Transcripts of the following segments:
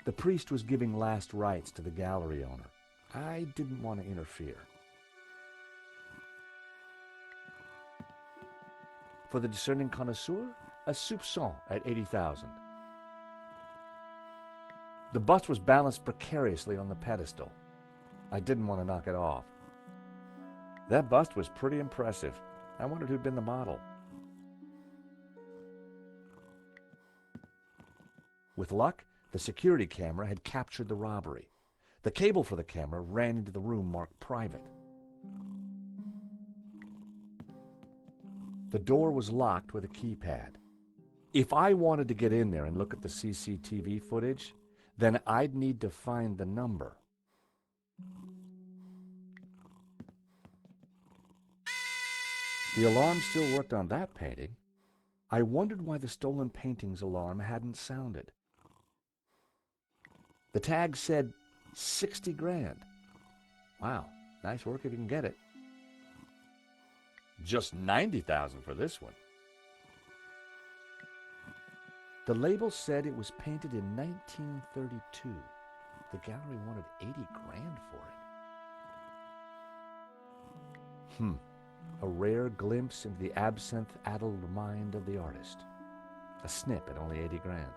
The priest was giving last rites to the gallery owner. I didn't want to interfere. For the discerning connoisseur, a soupçon at 80,000. The bust was balanced precariously on the pedestal. I didn't want to knock it off. That bust was pretty impressive. I wondered who'd been the model. With luck, the security camera had captured the robbery. The cable for the camera ran into the room marked private. The door was locked with a keypad. If I wanted to get in there and look at the CCTV footage, then I'd need to find the number. The alarm still worked on that painting. I wondered why the stolen painting's alarm hadn't sounded. The tag said 60 grand. Wow, nice work if you can get it. Just 90,000 for this one. The label said it was painted in 1932. The gallery wanted 80 grand for it. A rare glimpse into the absinthe-addled mind of the artist. A snip at only 80 grand.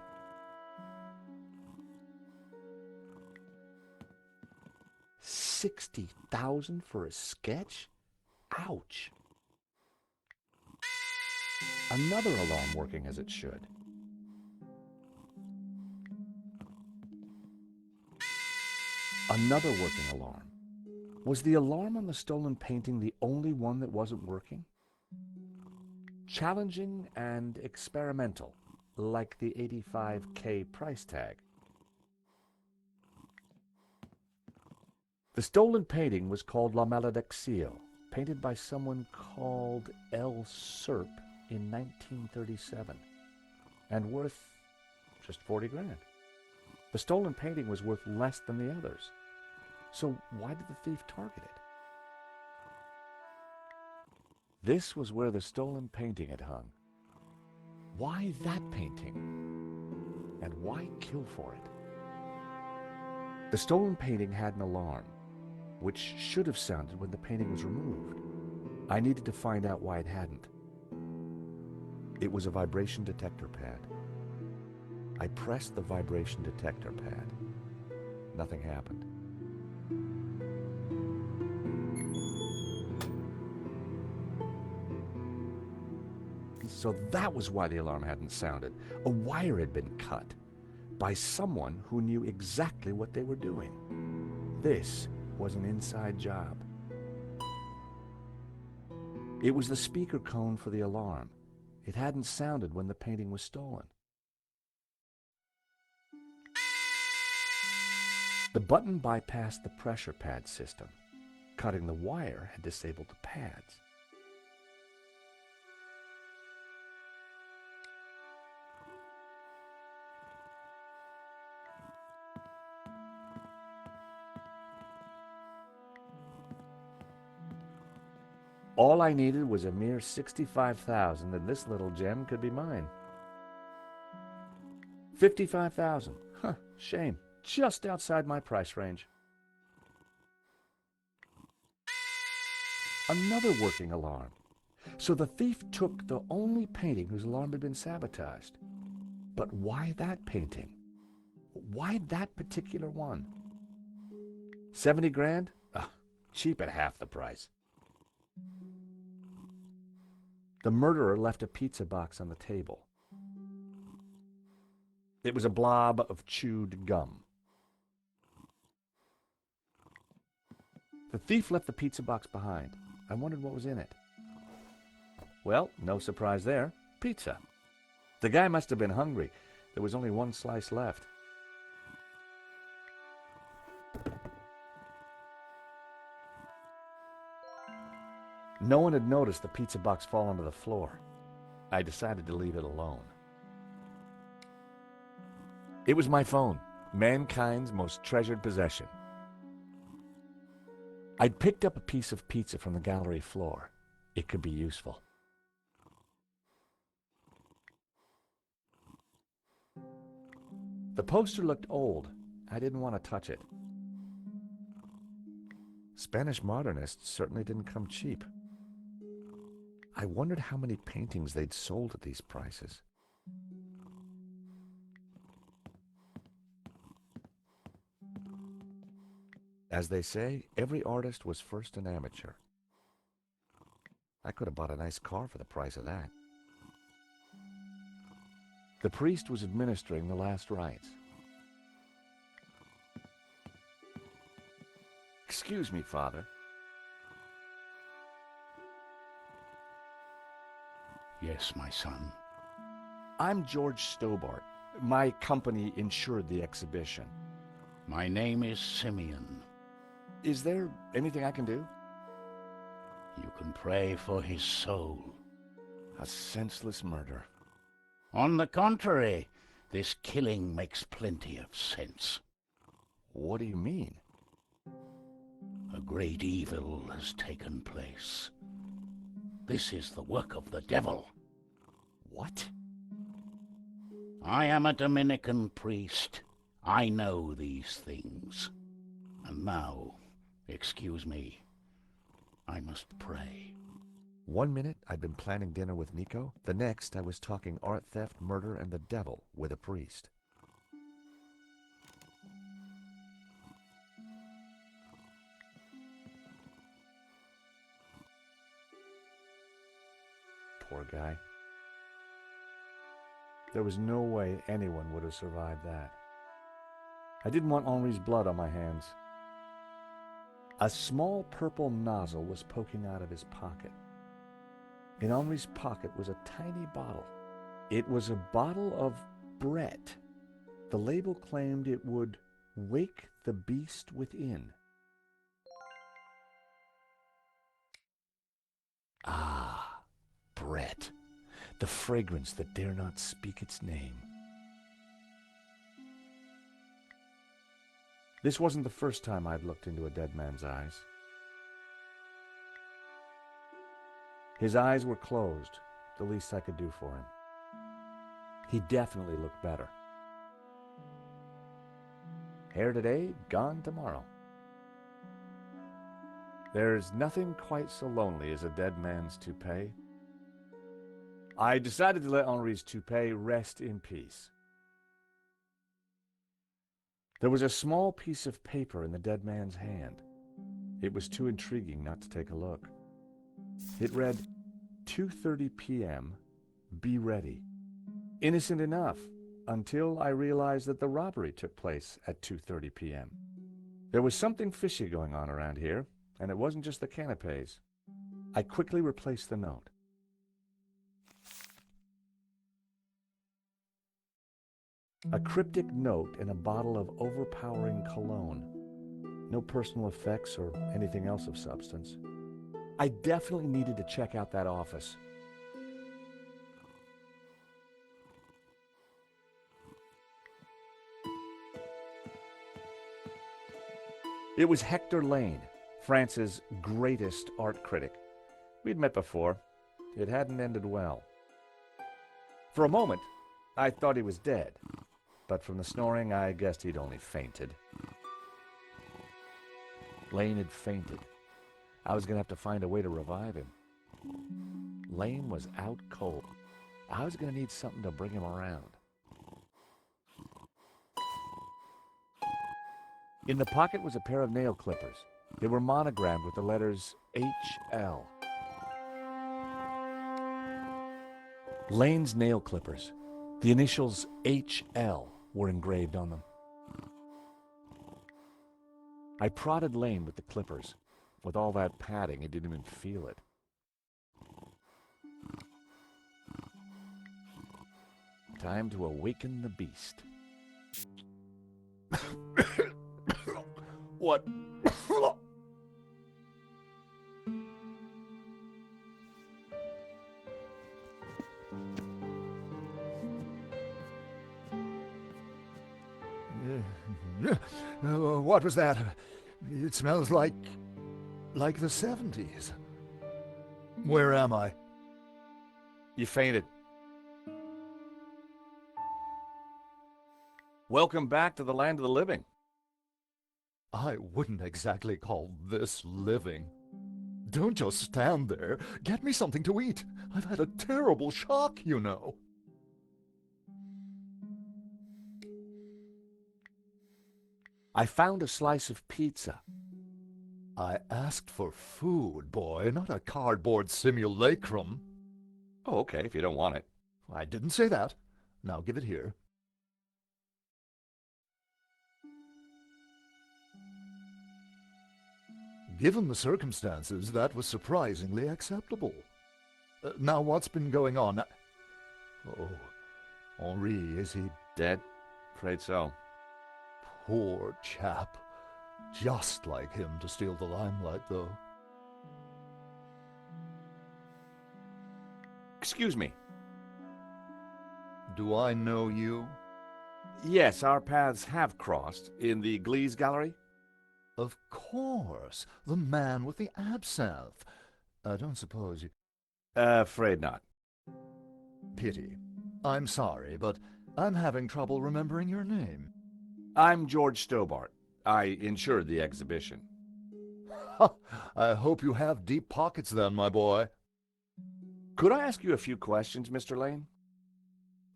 $60,000 for a sketch? Ouch. Another alarm working as it should. Another working alarm. Was the alarm on the stolen painting the only one that wasn't working? Challenging and experimental, like the $85K price tag. The stolen painting was called La Malediccio, painted by someone called L. Serp in 1937, and worth just 40 grand. The stolen painting was worth less than the others. So why did the thief target it? This was where the stolen painting had hung. Why that painting? And why kill for it? The stolen painting had an alarm, which should have sounded when the painting was removed. I needed to find out why it hadn't. It was a vibration detector pad. I pressed the vibration detector pad. Nothing happened. So that was why the alarm hadn't sounded. A wire had been cut by someone who knew exactly what they were doing. This was an inside job. It was the speaker cone for the alarm. It hadn't sounded when the painting was stolen. The button bypassed the pressure pad system. Cutting the wire had disabled the pads. All I needed was a mere 65,000, and this little gem could be mine. 55,000. Huh, shame. Just outside my price range. Another working alarm. So the thief took the only painting whose alarm had been sabotaged. But why that painting? Why that particular one? 70 grand? Cheap at half the price. The murderer left a pizza box on the table. It was a blob of chewed gum. The thief left the pizza box behind. I wondered what was in it. Well, no surprise there. Pizza. The guy must have been hungry. There was only one slice left. No one had noticed the pizza box fall onto the floor. I decided to leave it alone. It was my phone, mankind's most treasured possession. I'd picked up a piece of pizza from the gallery floor. It could be useful. The poster looked old, I didn't want to touch it. Spanish modernists certainly didn't come cheap. I wondered how many paintings they'd sold at these prices. As they say, every artist was first an amateur. I could have bought a nice car for the price of that. The priest was administering the last rites. Excuse me, Father. Yes, my son. I'm George Stobart. My company insured the exhibition. My name is Simeon. Is there anything I can do? You can pray for his soul. A senseless murder. On the contrary, this killing makes plenty of sense. What do you mean? A great evil has taken place. This is the work of the devil. What? I am a Dominican priest. I know these things. And now, excuse me, I must pray. 1 minute, I'd been planning dinner with Nico. The next, I was talking art theft, murder, and the devil with a priest. Poor guy. There was no way anyone would have survived that. I didn't want Henri's blood on my hands. A small purple nozzle was poking out of his pocket. In Henri's pocket was a tiny bottle. It was a bottle of Brett. The label claimed it would wake the beast within. Ah, Brett. The fragrance that dare not speak its name. This wasn't the first time I'd looked into a dead man's eyes. His eyes were closed, the least I could do for him. He definitely looked better. Hair today, gone tomorrow. There's nothing quite so lonely as a dead man's toupee. I decided to let Henri's toupee rest in peace. There was a small piece of paper in the dead man's hand. It was too intriguing not to take a look. It read, 2:30 p.m., be ready. Innocent enough, until I realized that the robbery took place at 2:30 p.m. There was something fishy going on around here, and it wasn't just the canapes. I quickly replaced the note. A cryptic note in a bottle of overpowering cologne. No personal effects or anything else of substance. I definitely needed to check out that office. It was Hector Lane, France's greatest art critic. We'd met before. It hadn't ended well. For a moment, I thought he was dead. But from the snoring, I guessed he'd only fainted. Lane had fainted. I was going to have to find a way to revive him. Lane was out cold. I was going to need something to bring him around. In the pocket was a pair of nail clippers. They were monogrammed with the letters HL. Lane's nail clippers. The initials HL were engraved on them. I prodded Lane with the clippers. With all that padding, he didn't even feel it. Time to awaken the beast. What? What was that? It smells like the 70s. Where am I? You fainted. Welcome back to the land of the living. I wouldn't exactly call this living. Don't just stand there. Get me something to eat. I've had a terrible shock, you know. I found a slice of pizza. I asked for food, boy, not a cardboard simulacrum. Oh, okay, if you don't want it. I didn't say that. Now give it here. Given the circumstances, that was surprisingly acceptable. Now, what's been going on? Oh, Henri, is he Dead? Afraid so. poor chap? Just like him to steal the limelight, though. Excuse me. Do I know you? Yes, our paths have crossed in the Glees Gallery. Of course, the man with the absinthe. I don't suppose you... Afraid not. Pity. I'm sorry, but I'm having trouble remembering your name. I'm George Stobart. I insured the exhibition. Ha! I hope you have deep pockets then, my boy. Could I ask you a few questions, Mr. Lane?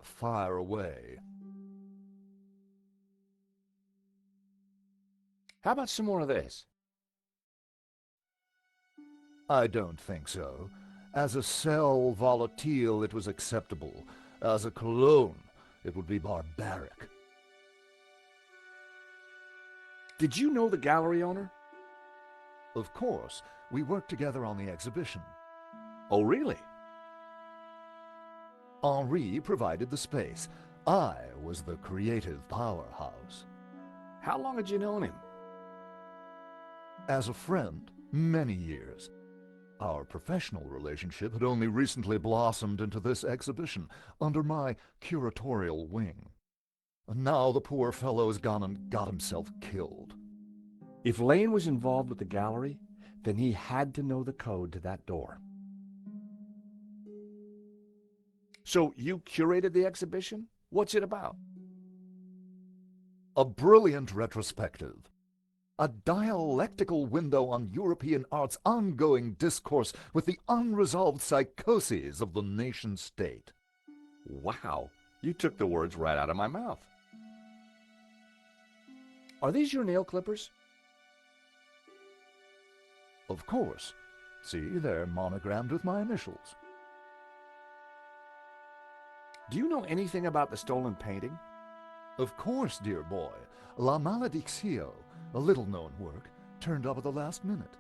Fire away. How about some more of this? I don't think so. As a sel volatile, it was acceptable. As a cologne, it would be barbaric. Did you know the gallery owner? Of course, we worked together on the exhibition. Oh, really? Henri provided the space. I was the creative powerhouse. How long had you known him? As a friend, many years. Our professional relationship had only recently blossomed into this exhibition, under my curatorial wing. And now the poor fellow's gone and got himself killed. If Lane was involved with the gallery, then he had to know the code to that door. So you curated the exhibition? What's it about? A brilliant retrospective. A dialectical window on European art's ongoing discourse with the unresolved psychoses of the nation-state. Wow, you took the words right out of my mouth. Are these your nail clippers? Of course. See, they're monogrammed with my initials. Do you know anything about the stolen painting? Of course, dear boy. La Maledictio, a little-known work, turned up at the last minute.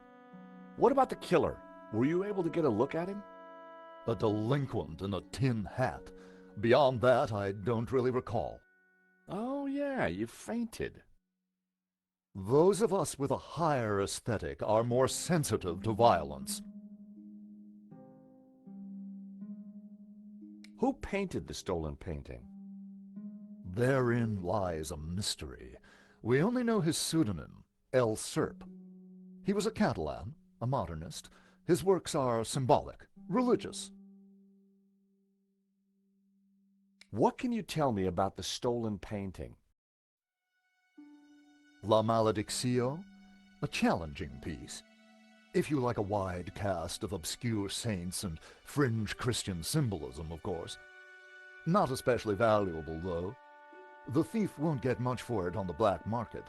What about the killer? Were you able to get a look at him? A delinquent in a tin hat. Beyond that, I don't really recall. Oh, yeah, you fainted. Those of us with a higher aesthetic are more sensitive to violence. Who painted the stolen painting? Therein lies a mystery. We only know his pseudonym, El Serp. He was a Catalan, a modernist. His works are symbolic, religious. What can you tell me about the stolen painting? La Maledictio, a challenging piece. If you like a wide cast of obscure saints and fringe Christian symbolism, of course. Not especially valuable, though. The thief won't get much for it on the black market.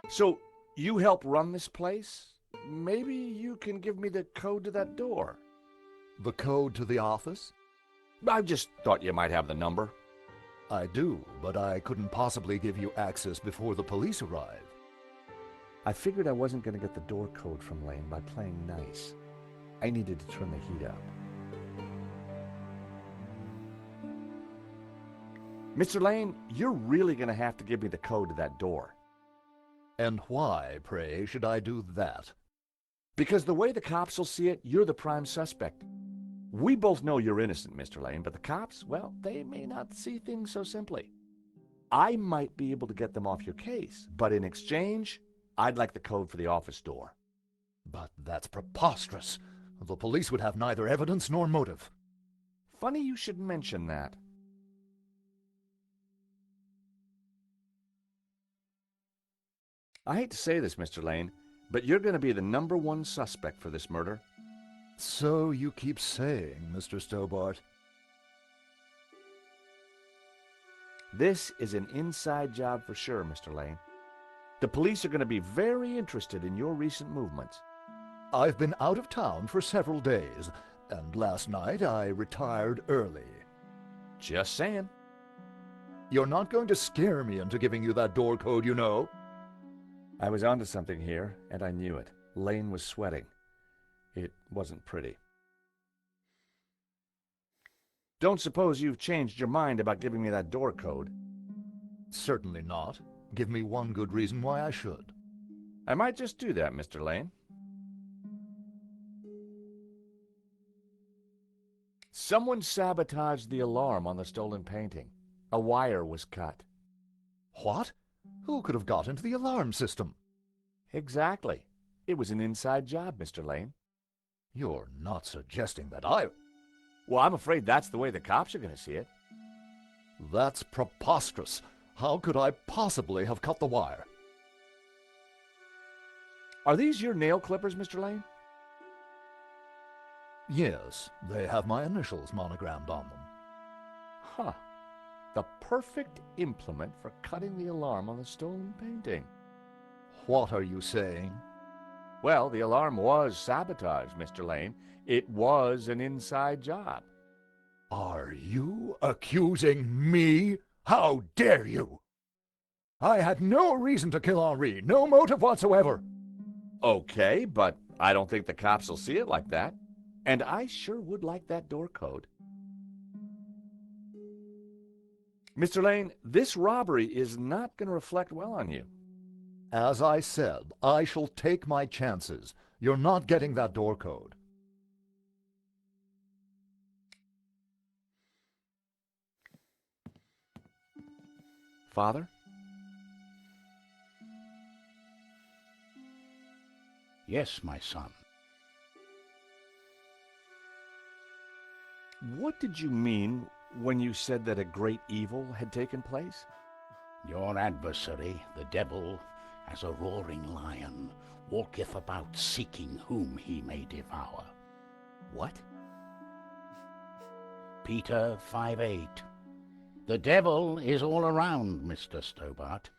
So, you help run this place? Maybe you can give me the code to that door. The code to the office? I just thought you might have the number. I do, but I couldn't possibly give you access before the police arrive. I figured I wasn't going to get the door code from Lane by playing nice. I needed to turn the heat up. Mr. Lane, you're really going to have to give me the code to that door. And why, pray, should I do that? Because the way the cops will see it, you're the prime suspect. We both know you're innocent, Mr. Lane, but the cops, well, they may not see things so simply. I might be able to get them off your case, but in exchange, I'd like the code for the office door. But that's preposterous. The police would have neither evidence nor motive. Funny you should mention that. I hate to say this, Mr. Lane, but you're going to be the #1 suspect for this murder. So you keep saying, Mr. Stobart. This is an inside job for sure, Mr. Lane. The police are going to be very interested in your recent movements. I've been out of town for several days, and last night I retired early. Just saying. You're not going to scare me into giving you that door code, you know. I was onto something here, and I knew it. Lane was sweating. It wasn't pretty. Don't suppose you've changed your mind about giving me that door code? Certainly not. Give me one good reason why I should. I might just do that, Mr. Lane. Someone sabotaged the alarm on the stolen painting. A wire was cut. What? Who could have got into the alarm system? Exactly. It was an inside job, Mr. Lane. You're not suggesting that I... Well, I'm afraid that's the way the cops are going to see it. That's preposterous. How could I possibly have cut the wire? Are these your nail clippers, Mr. Lane? Yes, they have my initials monogrammed on them. Huh. The perfect implement for cutting the alarm on the stolen painting. What are you saying? Well, the alarm was sabotaged, Mr. Lane. It was an inside job. Are you accusing me? How dare you? I had no reason to kill Henri, no motive whatsoever. Okay, but I don't think the cops will see it like that. And I sure would like that door code. Mr. Lane, this robbery is not going to reflect well on you. As I said, I shall take my chances. You're not getting that door code. Father? Yes, my son. What did you mean when you said that a great evil had taken place? Your adversary, the devil, as a roaring lion, walketh about seeking whom he may devour. What? Peter 5:8. The devil is all around, Mr. Stobart.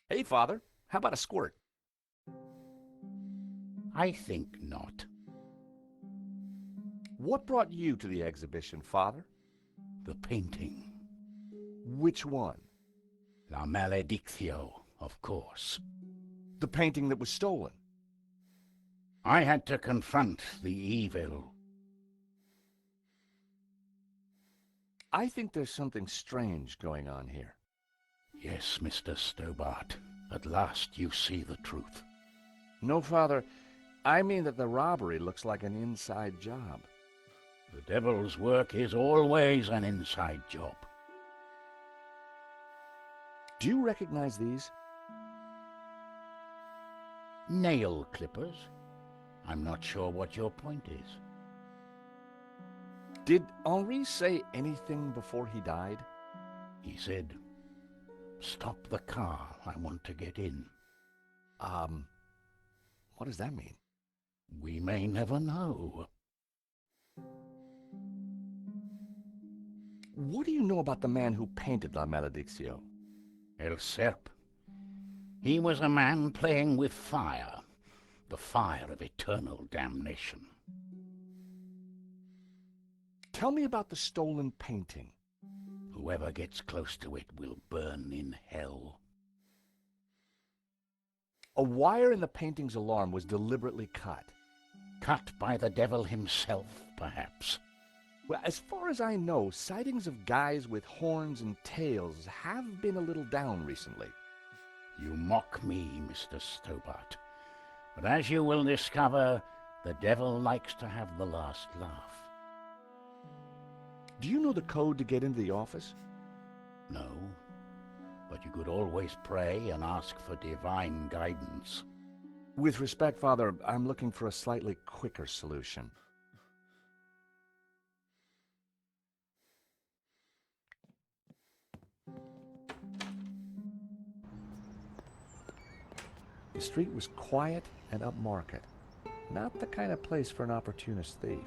Hey, Father, how about a squirt? I think not. What brought you to the exhibition, Father? The painting. Which one? La Maledictio, of course. The painting that was stolen. I had to confront the evil. I think there's something strange going on here. Yes, Mr. Stobart. At last you see the truth. No, Father, I mean that the robbery looks like an inside job. The devil's work is always an inside job. Do you recognize these? Nail clippers? I'm not sure what your point is. Did Henri say anything before he died? He said, "Stop the car, I want to get in." What does that mean? We may never know. What do you know about the man who painted La Maledictio? El Serp. He was a man playing with fire, the fire of eternal damnation. Tell me about the stolen painting. Whoever gets close to it will burn in hell. A wire in the painting's alarm was deliberately cut. Cut by the devil himself, perhaps. Well, as far as I know, sightings of guys with horns and tails have been a little down recently. You mock me, Mr. Stobart. But as you will discover, the devil likes to have the last laugh. Do you know the code to get into the office? No, but you could always pray and ask for divine guidance. With respect, Father, I'm looking for a slightly quicker solution. The street was quiet and upmarket, not the kind of place for an opportunist thief.